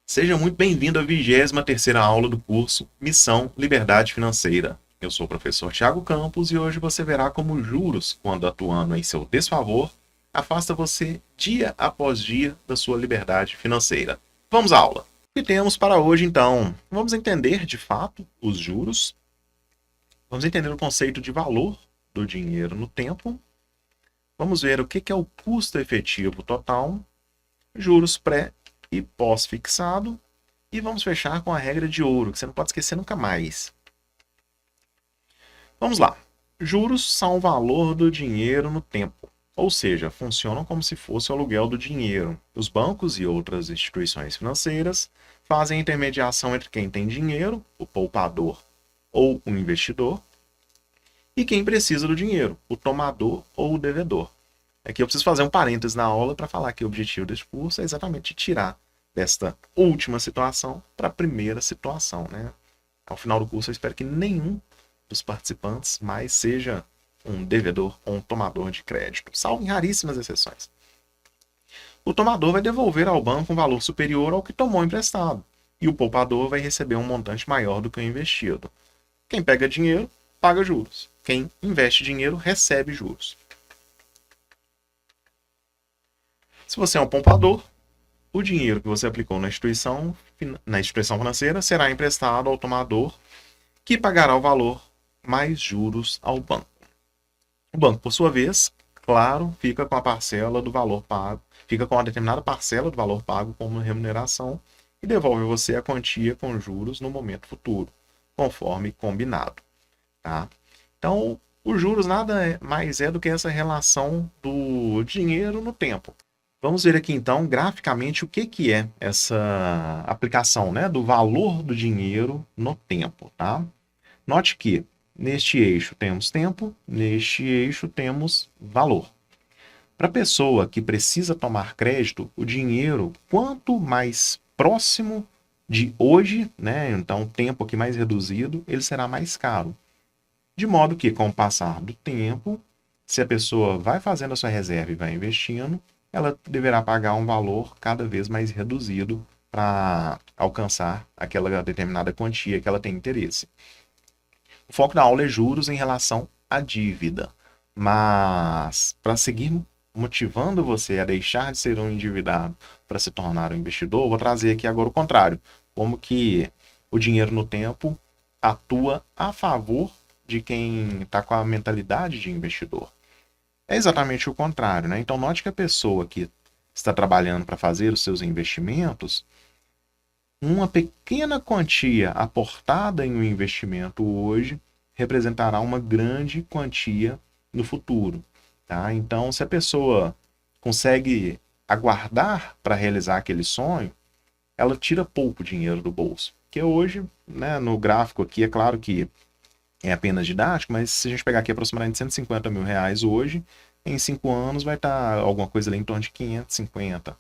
Seja muito bem-vindo à 23ª aula do curso Missão Liberdade Financeira. Eu sou o professor Thiago Campos e hoje você verá como juros, quando atuando em seu desfavor, afasta você dia após dia da sua liberdade financeira. Vamos à aula! O que temos para hoje, então? Vamos entender, de fato, os juros. Vamos entender o conceito de valor do dinheiro no tempo. Vamos ver o que é o custo efetivo total, juros pré e pós-fixado. E vamos fechar com a regra de ouro, que você não pode esquecer nunca mais. Vamos lá. Juros são o valor do dinheiro no tempo, ou seja, funcionam como se fosse o aluguel do dinheiro. Os bancos e outras instituições financeiras fazem a intermediação entre quem tem dinheiro, o poupador ou o investidor, e quem precisa do dinheiro, o tomador ou o devedor. Aqui eu preciso fazer um parênteses na aula para falar que o objetivo deste curso é exatamente tirar desta última situação para a primeira situação, né? Ao final do curso eu espero que nenhum dos participantes mais seja um devedor ou um tomador de crédito, salvo em raríssimas exceções. O tomador vai devolver ao banco um valor superior ao que tomou emprestado, e o poupador vai receber um montante maior do que o investido. Quem pega dinheiro, paga juros. Quem investe dinheiro, recebe juros. Se você é um poupador, o dinheiro que você aplicou na instituição financeira será emprestado ao tomador, que pagará o valor mais juros ao banco. O banco, por sua vez, claro, fica com a parcela do valor pago, fica com uma determinada parcela do valor pago como remuneração e devolve você a quantia com juros no momento futuro, conforme combinado. Tá? Então, os juros nada mais é do que essa relação do dinheiro no tempo. Vamos ver aqui então graficamente o que é essa aplicação, né, do valor do dinheiro no tempo, tá? Note que neste eixo temos tempo, neste eixo temos valor. Para a pessoa que precisa tomar crédito, o dinheiro, quanto mais próximo de hoje, né, então tempo aqui mais reduzido, ele será mais caro. De modo que, com o passar do tempo, se a pessoa vai fazendo a sua reserva e vai investindo, ela deverá pagar um valor cada vez mais reduzido para alcançar aquela determinada quantia que ela tem interesse. O foco da aula é juros em relação à dívida, mas para seguir motivando você a deixar de ser um endividado para se tornar um investidor, vou trazer aqui agora o contrário, como que o dinheiro no tempo atua a favor de quem está com a mentalidade de investidor. É exatamente o contrário, né? Então, note que a pessoa que está trabalhando para fazer os seus investimentos, uma pequena quantia aportada em um investimento hoje representará uma grande quantia no futuro. Tá? Então, se a pessoa consegue aguardar para realizar aquele sonho, ela tira pouco dinheiro do bolso. Porque hoje, né, no gráfico aqui, é claro que é apenas didático, mas se a gente pegar aqui aproximadamente 150 mil reais hoje, em 5 anos vai estar alguma coisa ali em torno de 550.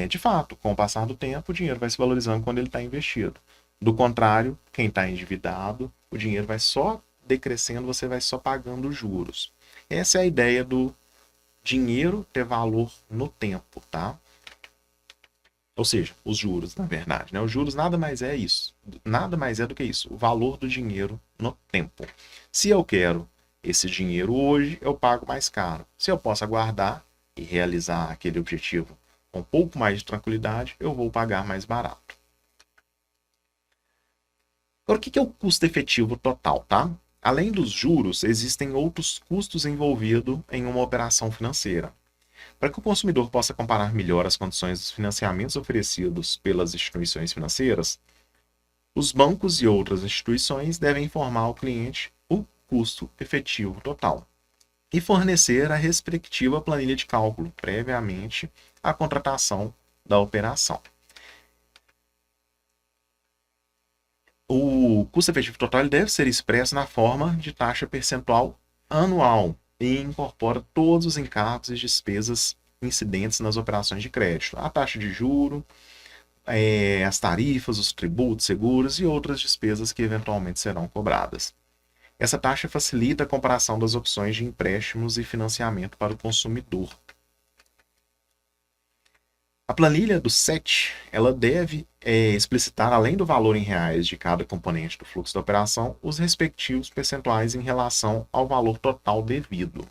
De fato, com o passar do tempo, o dinheiro vai se valorizando quando ele está investido. Do contrário, quem está endividado, o dinheiro vai só decrescendo, você vai só pagando juros. Essa é a ideia do dinheiro ter valor no tempo, tá? Ou seja, os juros, na verdade, né? Os juros nada mais é isso. Nada mais é do que isso. O valor do dinheiro no tempo. Se eu quero esse dinheiro hoje, eu pago mais caro. Se eu posso aguardar e realizar aquele objetivo com um pouco mais de tranquilidade, eu vou pagar mais barato. Agora, o que é o custo efetivo total, tá? Além dos juros, existem outros custos envolvidos em uma operação financeira. Para que o consumidor possa comparar melhor as condições dos financiamentos oferecidos pelas instituições financeiras, os bancos e outras instituições devem informar ao cliente o custo efetivo total e fornecer a respectiva planilha de cálculo previamente à contratação da operação. O custo efetivo total deve ser expresso na forma de taxa percentual anual e incorpora todos os encargos e despesas incidentes nas operações de crédito, a taxa de juro, as tarifas, os tributos, seguros e outras despesas que eventualmente serão cobradas. Essa taxa facilita a comparação das opções de empréstimos e financiamento para o consumidor. A planilha do SET, ela deve explicitar, além do valor em reais de cada componente do fluxo da operação, os respectivos percentuais em relação ao valor total devido.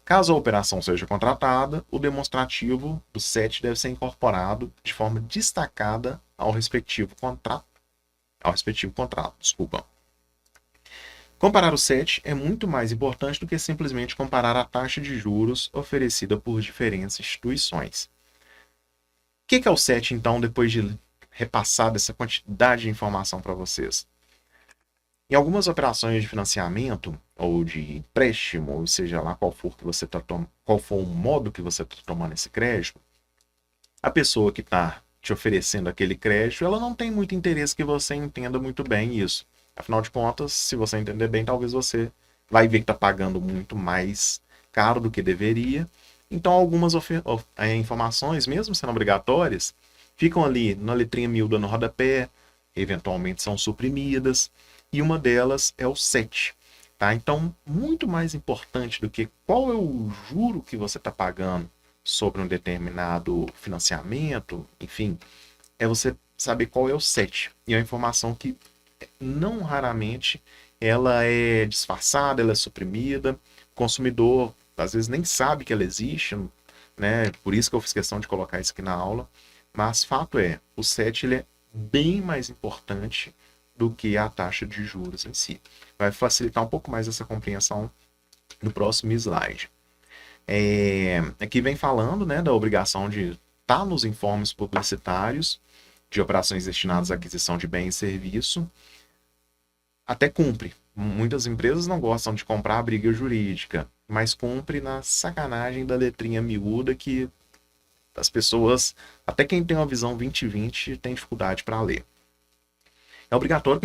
Caso a operação seja contratada, o demonstrativo do SET deve ser incorporado de forma destacada ao respectivo contrato. Comparar o SET é muito mais importante do que simplesmente comparar a taxa de juros oferecida por diferentes instituições. O que é o SET, então, depois de repassar essa quantidade de informação para vocês? Em algumas operações de financiamento ou de empréstimo, ou seja lá qual for o modo que você está tomando esse crédito, a pessoa que está te oferecendo aquele crédito, ela não tem muito interesse que você entenda muito bem isso. Afinal de contas, se você entender bem, talvez você vai ver que está pagando muito mais caro do que deveria. Então, algumas informações, mesmo sendo obrigatórias, ficam ali na letrinha miúda no rodapé, eventualmente são suprimidas, e uma delas é o SET. Tá? Então, muito mais importante do que qual é o juro que você está pagando sobre um determinado financiamento, enfim, é você saber qual é o SET. E é uma informação que não raramente ela é disfarçada, ela é suprimida, o consumidor às vezes nem sabe que ela existe, né? Por isso que eu fiz questão de colocar isso aqui na aula, mas fato é, o SET ele é bem mais importante do que a taxa de juros em si. Vai facilitar um pouco mais essa compreensão no próximo slide. Aqui vem falando, né, da obrigação de estar nos informes publicitários de operações destinadas à aquisição de bem e serviço. Até cumpre. Muitas empresas não gostam de comprar a briga jurídica, mas cumpre na sacanagem da letrinha miúda que as pessoas, até quem tem uma visão 20/20, tem dificuldade para ler. É obrigatório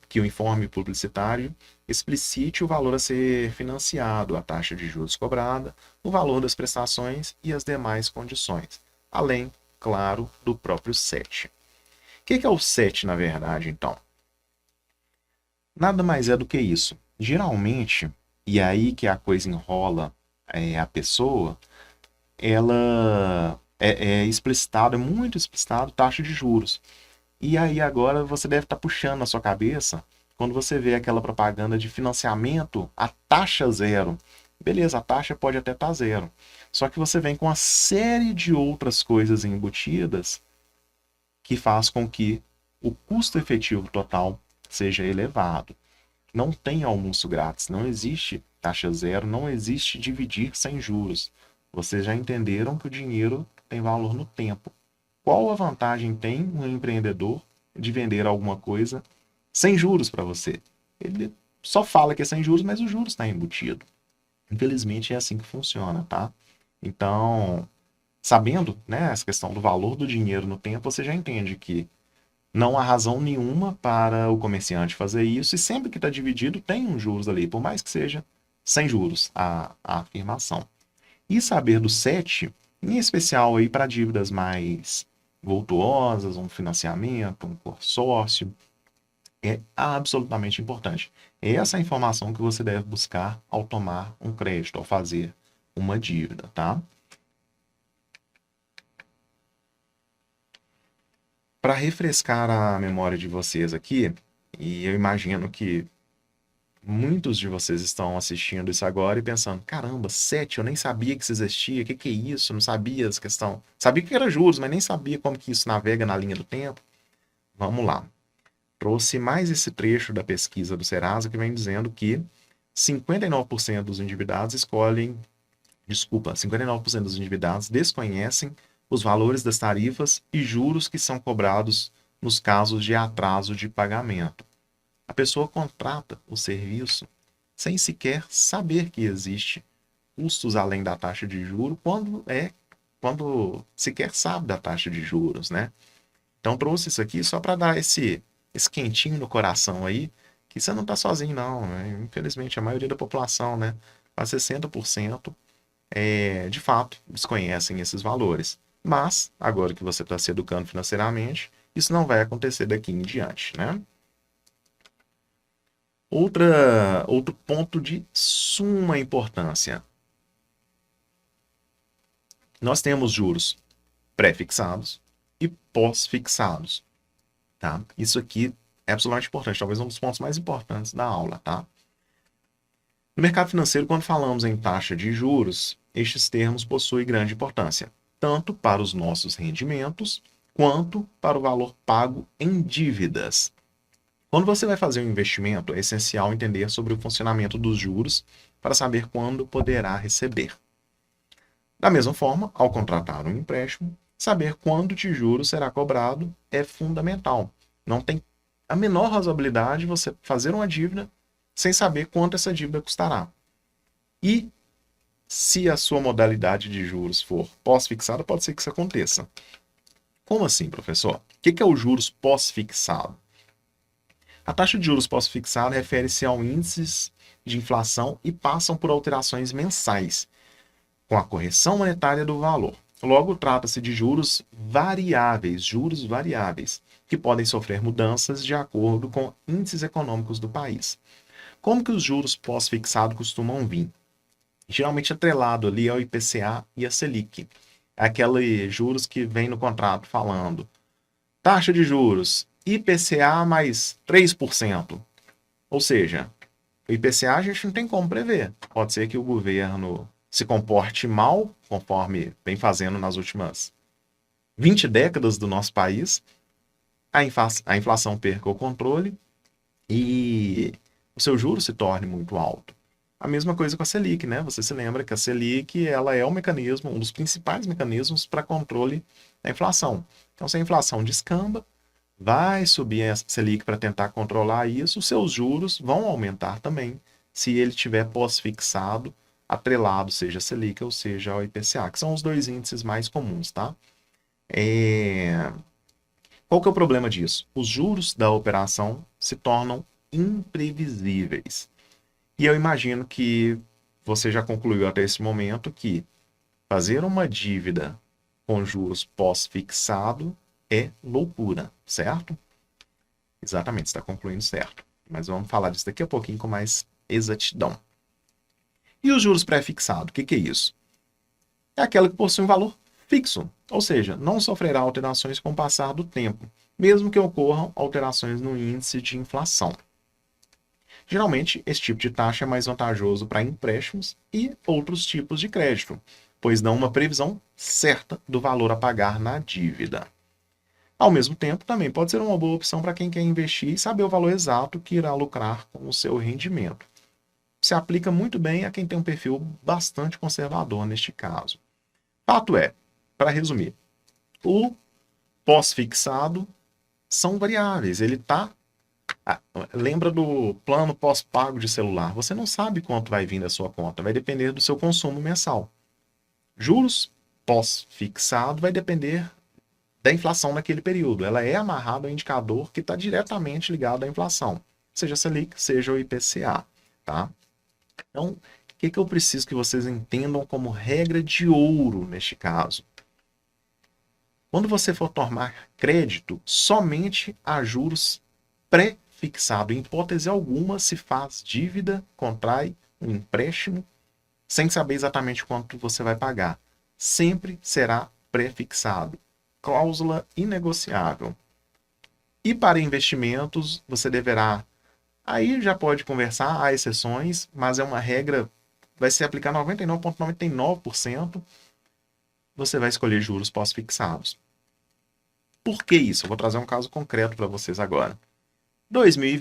que o informe publicitário explicite o valor a ser financiado, a taxa de juros cobrada, o valor das prestações e as demais condições, além, claro, do próprio SET. O que é o SET, na verdade, então? Nada mais é do que isso. Geralmente, e aí que a coisa enrola a pessoa, ela é explicitado, é muito explicitado, taxa de juros. E aí agora você deve estar puxando na sua cabeça quando você vê aquela propaganda de financiamento a taxa zero. Beleza, a taxa pode até estar zero. Só que você vem com uma série de outras coisas embutidas que faz com que o custo efetivo total seja elevado. Não tem almoço grátis, não existe taxa zero, não existe dividir sem juros. Vocês já entenderam que o dinheiro tem valor no tempo. Qual a vantagem tem um empreendedor de vender alguma coisa sem juros para você? Ele só fala que é sem juros, mas o juros está embutido. Infelizmente é assim que funciona, tá? Então, sabendo, né, essa questão do valor do dinheiro no tempo, você já entende que não há razão nenhuma para o comerciante fazer isso, e sempre que está dividido tem um juros ali, por mais que seja sem juros a afirmação. E saber do SET, em especial aí para dívidas mais voltuosas, um financiamento, um consórcio, é absolutamente importante. É essa informação que você deve buscar ao tomar um crédito, ao fazer uma dívida, tá? Para refrescar a memória de vocês aqui, e eu imagino que muitos de vocês estão assistindo isso agora e pensando, caramba, SET, eu nem sabia que isso existia, o que é isso? Eu não sabia essa questão. Sabia que era juros, mas nem sabia como que isso navega na linha do tempo. Vamos lá. Trouxe mais esse trecho da pesquisa do Serasa que vem dizendo que 59% dos endividados 59% dos endividados desconhecem os valores das tarifas e juros que são cobrados nos casos de atraso de pagamento. A pessoa contrata o serviço sem sequer saber que existe custos além da taxa de juros quando sequer sabe da taxa de juros, né? Então trouxe isso aqui só para dar esse quentinho no coração aí, que você não está sozinho não, né? Infelizmente a maioria da população, né, quase 60%, de fato desconhecem esses valores. Mas agora que você está se educando financeiramente, isso não vai acontecer daqui em diante, né? Outro ponto de suma importância. Nós temos juros pré-fixados e pós-fixados, tá? Isso aqui é absolutamente importante, talvez um dos pontos mais importantes da aula, tá? No mercado financeiro, quando falamos em taxa de juros, estes termos possuem grande importância, tanto para os nossos rendimentos, quanto para o valor pago em dívidas. Quando você vai fazer um investimento, é essencial entender sobre o funcionamento dos juros para saber quando poderá receber. Da mesma forma, ao contratar um empréstimo, saber quando de juros será cobrado é fundamental. Não tem a menor razoabilidade você fazer uma dívida sem saber quanto essa dívida custará. E se a sua modalidade de juros for pós-fixada, pode ser que isso aconteça. Como assim, professor? O que é o juros pós-fixado? A taxa de juros pós-fixada refere-se ao índice de inflação e passam por alterações mensais, com a correção monetária do valor. Logo, trata-se de juros variáveis, que podem sofrer mudanças de acordo com índices econômicos do país. Como que os juros pós-fixado costumam vir? Geralmente atrelado ali ao IPCA e a Selic. Aqueles juros que vem no contrato falando taxa de juros IPCA mais 3%. Ou seja, o IPCA a gente não tem como prever. Pode ser que o governo se comporte mal, conforme vem fazendo nas últimas 20 décadas do nosso país, a inflação perca o controle e o seu juro se torne muito alto. A mesma coisa com a Selic, né? Você se lembra que a Selic ela é um mecanismo, um dos principais mecanismos para controle da inflação. Então, se a inflação descamba, vai subir a Selic para tentar controlar isso, os seus juros vão aumentar também, se ele tiver pós-fixado, atrelado, seja a Selic ou seja ao IPCA, que são os dois índices mais comuns, tá? Qual que é o problema disso? Os juros da operação se tornam imprevisíveis. E eu imagino que você já concluiu até esse momento que fazer uma dívida com juros pós-fixado é loucura, certo? Exatamente, está concluindo certo. Mas vamos falar disso daqui a pouquinho com mais exatidão. E os juros pré-fixados, o que é isso? É aquela que possui um valor fixo, ou seja, não sofrerá alterações com o passar do tempo, mesmo que ocorram alterações no índice de inflação. Geralmente, esse tipo de taxa é mais vantajoso para empréstimos e outros tipos de crédito, pois dão uma previsão certa do valor a pagar na dívida. Ao mesmo tempo, também pode ser uma boa opção para quem quer investir e saber o valor exato que irá lucrar com o seu rendimento. Se aplica muito bem a quem tem um perfil bastante conservador neste caso. Fato é, para resumir, o pós-fixado são variáveis. Ele está lembra do plano pós-pago de celular. Você não sabe quanto vai vir da sua conta. Vai depender do seu consumo mensal. Juros pós-fixado vai depender da inflação naquele período. Ela é amarrada ao indicador que está diretamente ligado à inflação. Seja a Selic, seja o IPCA. Tá? Então, o que eu preciso que vocês entendam como regra de ouro neste caso? Quando você for tomar crédito, somente a juros pré-fixado. Em hipótese alguma, se faz dívida, contrai um empréstimo, sem saber exatamente quanto você vai pagar. Sempre será pré-fixado. Cláusula inegociável. E para investimentos, você deverá... Aí já pode conversar, há exceções, mas é uma regra, vai se aplicar 99,99%. Você vai escolher juros pós-fixados. Por que isso? Eu vou trazer um caso concreto para vocês agora. 2020